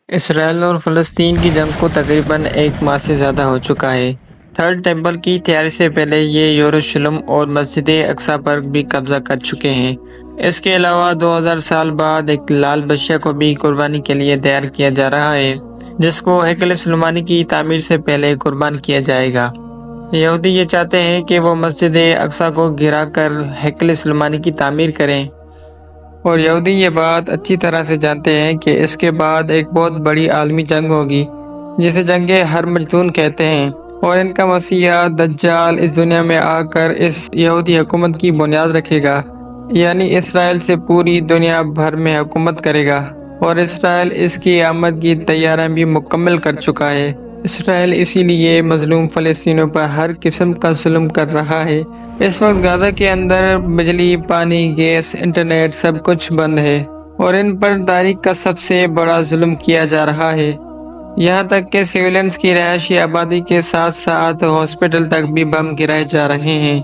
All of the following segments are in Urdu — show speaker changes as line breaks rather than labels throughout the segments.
اسرائیل اور فلسطین کی جنگ کو تقریباً ایک ماہ سے زیادہ ہو چکا ہے۔ تھرڈ ٹیمپل کی تیاری سے پہلے یہ یروشلم اور مسجد اقصی پر بھی قبضہ کر چکے ہیں۔ اس کے علاوہ 2000 سال بعد ایک لال بچہ کو بھی قربانی کے لیے تیار کیا جا رہا ہے، جس کو ہیکل سلیمانی کی تعمیر سے پہلے قربان کیا جائے گا۔ یہودی یہ چاہتے ہیں کہ وہ مسجد اقصی کو گرا کر ہیکل سلیمانی کی تعمیر کریں، اور یہودی یہ بات اچھی طرح سے جانتے ہیں کہ اس کے بعد ایک بہت بڑی عالمی جنگ ہوگی، جسے جنگ ہرمجدون کہتے ہیں، اور ان کا مسیح دجال اس دنیا میں آ کر اس یہودی حکومت کی بنیاد رکھے گا، یعنی اسرائیل سے پوری دنیا بھر میں حکومت کرے گا، اور اسرائیل اس کی آمد کی تیاریاں بھی مکمل کر چکا ہے۔ اسرائیل اسی لیے مظلوم فلسطینیوں پر ہر قسم کا ظلم کر رہا ہے۔ اس وقت غزہ کے اندر بجلی، پانی، گیس، انٹرنیٹ سب کچھ بند ہے، اور ان پر تاریخ کا سب سے بڑا ظلم کیا جا رہا ہے۔ یہاں تک کہ سویلینز کی رہائشی آبادی کے ساتھ ساتھ ہاسپٹل تک بھی بم گرائے جا رہے ہیں،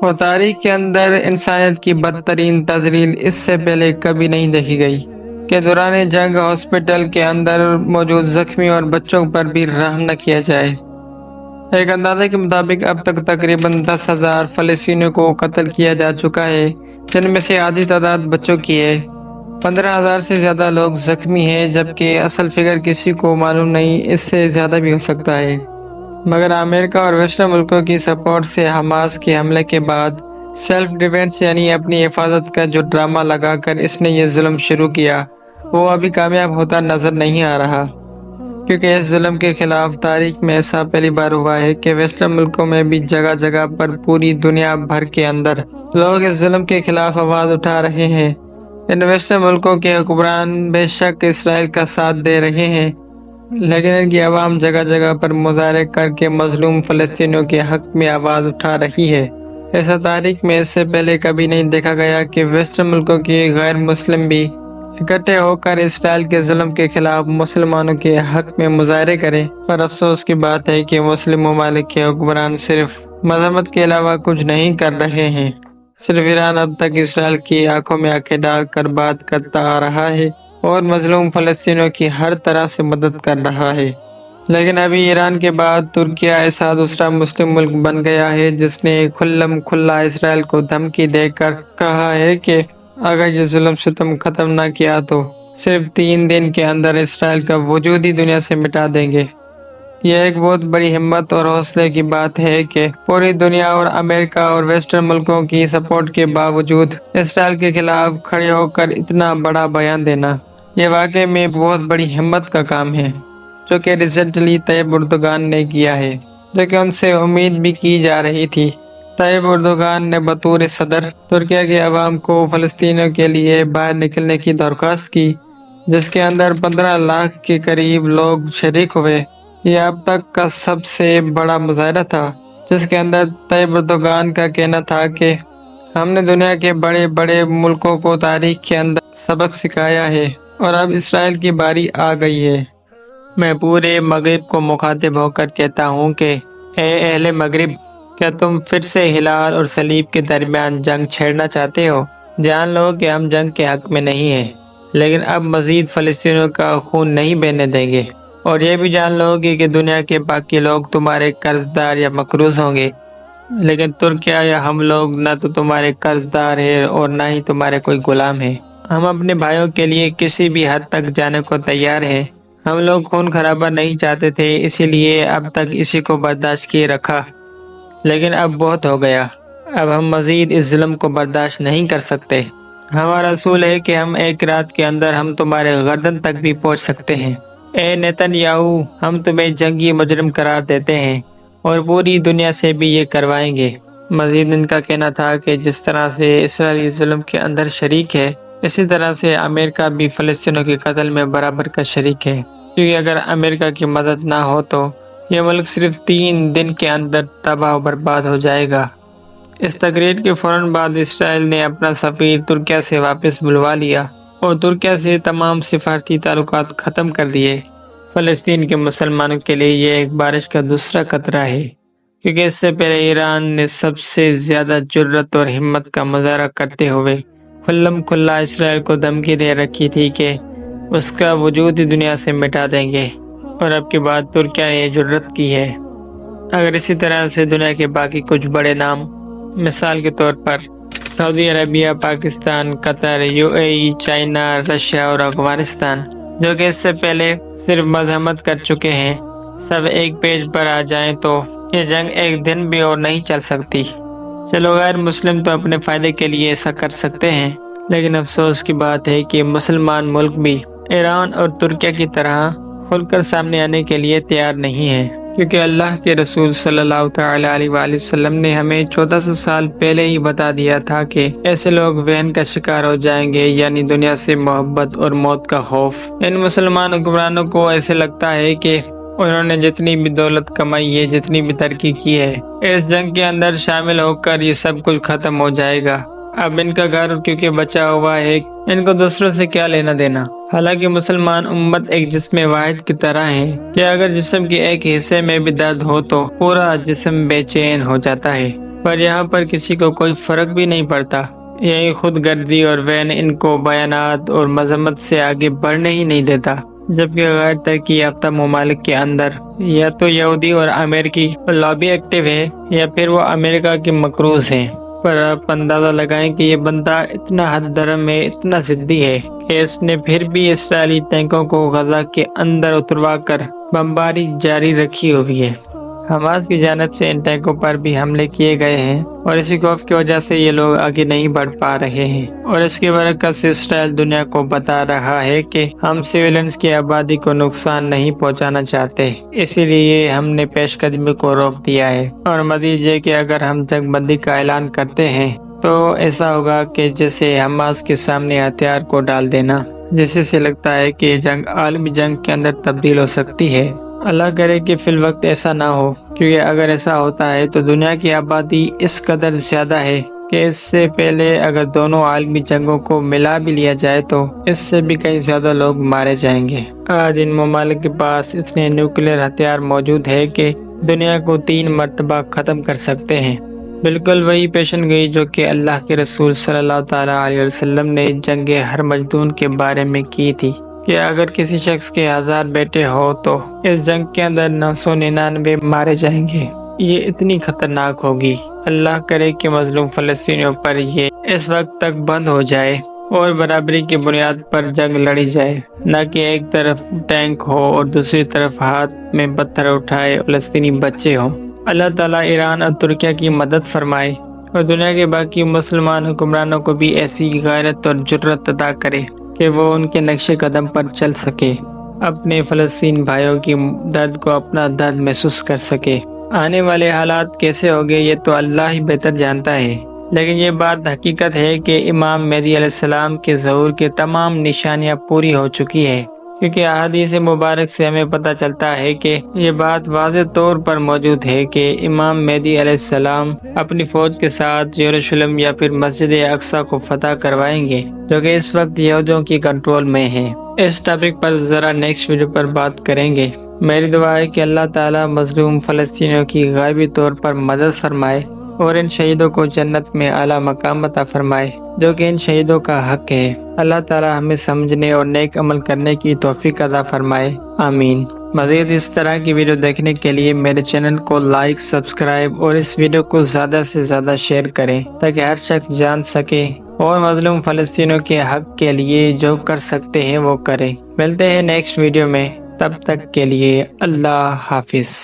اور تاریخ کے اندر انسانیت کی بدترین تذلیل اس سے پہلے کبھی نہیں دیکھی گئی کہ دوران جنگ ہاسپٹل کے اندر موجود زخمی اور بچوں پر بھی رحم نہ کیا جائے۔ ایک اندازے کے مطابق اب تک تقریباً 10,000 فلسطینیوں کو قتل کیا جا چکا ہے، جن میں سے آدھی تعداد بچوں کی ہے۔ 15,000 سے زیادہ لوگ زخمی ہیں، جبکہ اصل فگر کسی کو معلوم نہیں، اس سے زیادہ بھی ہو سکتا ہے۔ مگر امریکہ اور ویسٹرن ملکوں کی سپورٹ سے حماس کے حملے کے بعد سیلف ڈیفینس یعنی اپنی حفاظت کا جو ڈرامہ لگا کر اس نے یہ ظلم شروع کیا، وہ ابھی کامیاب ہوتا نظر نہیں آ رہا، کیونکہ اس ظلم کے خلاف تاریخ میں ایسا پہلی بار ہوا ہے کہ ویسٹرن ملکوں میں بھی جگہ جگہ پر پوری دنیا بھر کے اندر لوگ اس ظلم کے خلاف آواز اٹھا رہے ہیں۔ ان ویسٹرن ملکوں کے حکمران بے شک اسرائیل کا ساتھ دے رہے ہیں، لیکن ان کی عوام جگہ جگہ پر مظاہرے کر کے مظلوم فلسطینیوں کے حق میں آواز اٹھا رہی ہے۔ ایسا تاریخ میں اس سے پہلے کبھی نہیں دیکھا گیا کہ ویسٹرن ملکوں کے غیر مسلم بھی اکٹھے ہو کر اسرائیل کے ظلم کے خلاف مسلمانوں کے حق میں مظاہرے کریں، پر افسوس کی بات ہے کہ مسلم ممالک کے حکمران صرف مذمت کے علاوہ کچھ نہیں کر رہے ہیں۔ صرف ایران اب تک اسرائیل کی آنکھوں میں آنکھیں ڈال کر بات کرتا آ رہا ہے اور مظلوم فلسطینیوں کی ہر طرح سے مدد کر رہا ہے، لیکن ابھی ایران کے بعد ترکیہ ایسا دوسرا مسلم ملک بن گیا ہے جس نے کھلم کھلا اسرائیل کو دھمکی دے کر کہا ہے کہ اگر یہ ظلم ستم ختم نہ کیا تو صرف 3 دن کے اندر اسرائیل کا وجود ہی دنیا سے مٹا دیں گے۔ یہ ایک بہت بڑی ہمت اور حوصلے کی بات ہے کہ پوری دنیا اور امریکہ اور ویسٹرن ملکوں کی سپورٹ کے باوجود اسرائیل کے خلاف کھڑے ہو کر اتنا بڑا بیان دینا، یہ واقعی میں بہت بڑی ہمت کا کام ہے، جو کہ ریسنٹلی طیب اردوغان نے کیا ہے، جو کہ ان سے امید بھی کی جا رہی تھی۔ طیب اردوغان نے بطور صدر ترکیہ کے عوام کو فلسطینیوں کے لیے باہر نکلنے کی درخواست کی، جس کے اندر 15 لاکھ کے قریب لوگ شریک ہوئے۔ یہ اب تک کا سب سے بڑا مظاہرہ تھا، جس کے اندر طیب اردوغان کا کہنا تھا کہ ہم نے دنیا کے بڑے بڑے ملکوں کو تاریخ کے اندر سبق سکھایا ہے، اور اب اسرائیل کی باری آ گئی ہے۔ میں پورے مغرب کو مخاطب ہو کر کہتا ہوں کہ اے اہل مغرب، کیا تم پھر سے ہلال اور صلیب کے درمیان جنگ چھیڑنا چاہتے ہو؟ جان لو کہ ہم جنگ کے حق میں نہیں ہیں، لیکن اب مزید فلسطینیوں کا خون نہیں بہنے دیں گے، اور یہ بھی جان لو کہ دنیا کے باقی لوگ تمہارے قرض دار یا مقروض ہوں گے، لیکن ترکیہ یا ہم لوگ نہ تو تمہارے قرض دار ہیں اور نہ ہی تمہارے کوئی غلام ہیں۔ ہم اپنے بھائیوں کے لیے کسی بھی حد تک جانے کو تیار ہیں۔ ہم لوگ خون خرابہ نہیں چاہتے تھے، اسی لیے اب تک اسی کو برداشت کیے رکھا، لیکن اب بہت ہو گیا۔ اب ہم مزید اس ظلم کو برداشت نہیں کر سکتے۔ ہمارا اصول ہے کہ ہم ایک رات کے اندر ہم تمہارے گردن تک بھی پہنچ سکتے ہیں۔ اے نیتن یاہو، ہم تمہیں جنگی مجرم قرار دیتے ہیں، اور پوری دنیا سے بھی یہ کروائیں گے۔ مزید ان کا کہنا تھا کہ جس طرح سے اسرائیل ظلم کے اندر شریک ہے، اسی طرح سے امریکہ بھی فلسطینیوں کے قتل میں برابر کا شریک ہے، کیونکہ اگر امریکہ کی مدد نہ ہو تو یہ ملک صرف 3 دن کے اندر تباہ و برباد ہو جائے گا۔ اس تقریر کے فوراً بعد اسرائیل نے اپنا سفیر ترکیہ سے واپس بلوا لیا اور ترکیہ سے تمام سفارتی تعلقات ختم کر دیے۔ فلسطین کے مسلمانوں کے لیے یہ ایک بارش کا دوسرا قطرہ ہے، کیونکہ اس سے پہلے ایران نے سب سے زیادہ جرأت اور ہمت کا مظاہرہ کرتے ہوئے کھلم کھلا اسرائیل کو دھمکی دے رکھی تھی کہ اس کا وجود ہی دنیا سے مٹا دیں گے۔ اور اب کی بات ترکیہ نے یہ جرت کی ہے۔ اگر اسی طرح سے دنیا کے باقی کچھ بڑے نام، مثال کے طور پر سعودی عربیہ، پاکستان، قطر، UAE، چائنا، رشیا اور افغانستان، جو کہ اس سے پہلے صرف مذمت کر چکے ہیں، سب ایک پیج پر آ جائیں تو یہ جنگ ایک دن بھی اور نہیں چل سکتی۔ چلو غیر مسلم تو اپنے فائدے کے لیے ایسا کر سکتے ہیں، لیکن افسوس کی بات ہے کہ مسلمان ملک بھی ایران اور ترکیہ کی طرح کھل کر سامنے آنے کے لیے تیار نہیں ہے، کیونکہ اللہ کے رسول صلی اللہ تعالی علیہ وآلہ وسلم نے ہمیں 1400 سال پہلے ہی بتا دیا تھا کہ ایسے لوگ وہن کا شکار ہو جائیں گے، یعنی دنیا سے محبت اور موت کا خوف۔ ان مسلمان حکمرانوں کو ایسے لگتا ہے کہ انہوں نے جتنی بھی دولت کمائی ہے، جتنی بھی ترقی کی ہے، اس جنگ کے اندر شامل ہو کر یہ سب کچھ ختم ہو جائے گا۔ اب ان کا گھر کیونکہ بچا ہوا ہے، ان کو دوسروں سے کیا لینا دینا۔ حالانکہ مسلمان امت ایک جسم واحد کی طرح ہے کہ اگر جسم کے ایک حصے میں بھی درد ہو تو پورا جسم بے چین ہو جاتا ہے، پر یہاں پر کسی کو کوئی فرق بھی نہیں پڑتا۔ یہی خود گردی اور وین ان کو بیانات اور مذمت سے آگے بڑھنے ہی نہیں دیتا، جبکہ غیر ترقی یافتہ ممالک کے اندر یا تو یہودی اور امریکی لابی ایکٹیو ہے یا پھر وہ امریکہ کے مقروض ہیں۔ پر آپ اندازہ لگائیں کہ یہ بندہ اتنا حد درم ہے، اتنا ضدی ہے کہ اس نے پھر بھی اسرائیلی ٹینکوں کو غزہ کے اندر اتروا کر بمباری جاری رکھی ہوئی ہے۔ حماس کی جانب سے ان ٹینکوں پر بھی حملے کیے گئے ہیں اور اسی خوف کی وجہ سے یہ لوگ آگے نہیں بڑھ پا رہے ہیں، اور اس کے برعکس اسرائیل دنیا کو بتا رہا ہے کہ ہم سویلنس کی آبادی کو نقصان نہیں پہنچانا چاہتے، اسی لیے ہم نے پیش قدمی کو روک دیا ہے۔ اور مزید یہ کہ اگر ہم جنگ بندی کا اعلان کرتے ہیں تو ایسا ہوگا کہ جیسے حماس کے سامنے ہتھیار کو ڈال دینا، جس سے لگتا ہے کہ یہ جنگ عالمی جنگ کے اندر تبدیل ہو سکتی ہے۔ اللہ کرے کہ فی الوقت ایسا نہ ہو، کیونکہ اگر ایسا ہوتا ہے تو دنیا کی آبادی اس قدر زیادہ ہے کہ اس سے پہلے اگر دونوں عالمی جنگوں کو ملا بھی لیا جائے تو اس سے بھی کئی زیادہ لوگ مارے جائیں گے۔ آج ان ممالک کے پاس اتنے نیوکلیر ہتھیار موجود ہے کہ دنیا کو 3 مرتبہ ختم کر سکتے ہیں، بالکل وہی پیشن گوئی جو کہ اللہ کے رسول صلی اللہ تعالی علیہ وسلم نے جنگ ہرمجدون کے بارے میں کی تھی کہ اگر کسی شخص کے 1000 بیٹے ہو تو اس جنگ کے اندر 999 مارے جائیں گے۔ یہ اتنی خطرناک ہوگی۔ اللہ کرے کہ مظلوم فلسطینیوں پر یہ اس وقت تک بند ہو جائے اور برابری کی بنیاد پر جنگ لڑی جائے، نہ کہ ایک طرف ٹینک ہو اور دوسری طرف ہاتھ میں پتھر اٹھائے فلسطینی بچے ہوں۔ اللہ تعالیٰ ایران اور ترکیہ کی مدد فرمائے اور دنیا کے باقی مسلمان حکمرانوں کو بھی ایسی غیرت اور جرت عطا کرے کہ وہ ان کے نقش قدم پر چل سکے، اپنے فلسطین بھائیوں کی درد کو اپنا درد محسوس کر سکے۔ آنے والے حالات کیسے ہوگے یہ تو اللہ ہی بہتر جانتا ہے، لیکن یہ بات حقیقت ہے کہ امام مہدی علیہ السلام کے ظہور کے تمام نشانیاں پوری ہو چکی ہے، کیونکہ احادیث مبارک سے ہمیں پتہ چلتا ہے کہ یہ بات واضح طور پر موجود ہے کہ امام مہدی علیہ السلام اپنی فوج کے ساتھ یروشلم یا پھر مسجد اقصی کو فتح کروائیں گے، جو کہ اس وقت یہودیوں کی کنٹرول میں ہے۔ اس ٹاپک پر ذرا نیکسٹ ویڈیو پر بات کریں گے۔ میری دعا ہے کہ اللہ تعالیٰ مظلوم فلسطینیوں کی غیبی طور پر مدد فرمائے اور ان شہیدوں کو جنت میں اعلیٰ مقام عطا فرمائے جو کہ ان شہیدوں کا حق ہے۔ اللہ تعالیٰ ہمیں سمجھنے اور نیک عمل کرنے کی توفیق عطا فرمائے، آمین۔ مزید اس طرح کی ویڈیو دیکھنے کے لیے میرے چینل کو لائک، سبسکرائب اور اس ویڈیو کو زیادہ سے زیادہ شیئر کریں تاکہ ہر شخص جان سکے اور مظلوم فلسطینیوں کے حق کے لیے جو کر سکتے ہیں وہ کریں۔ ملتے ہیں نیکسٹ ویڈیو میں، تب تک کے لیے اللہ حافظ۔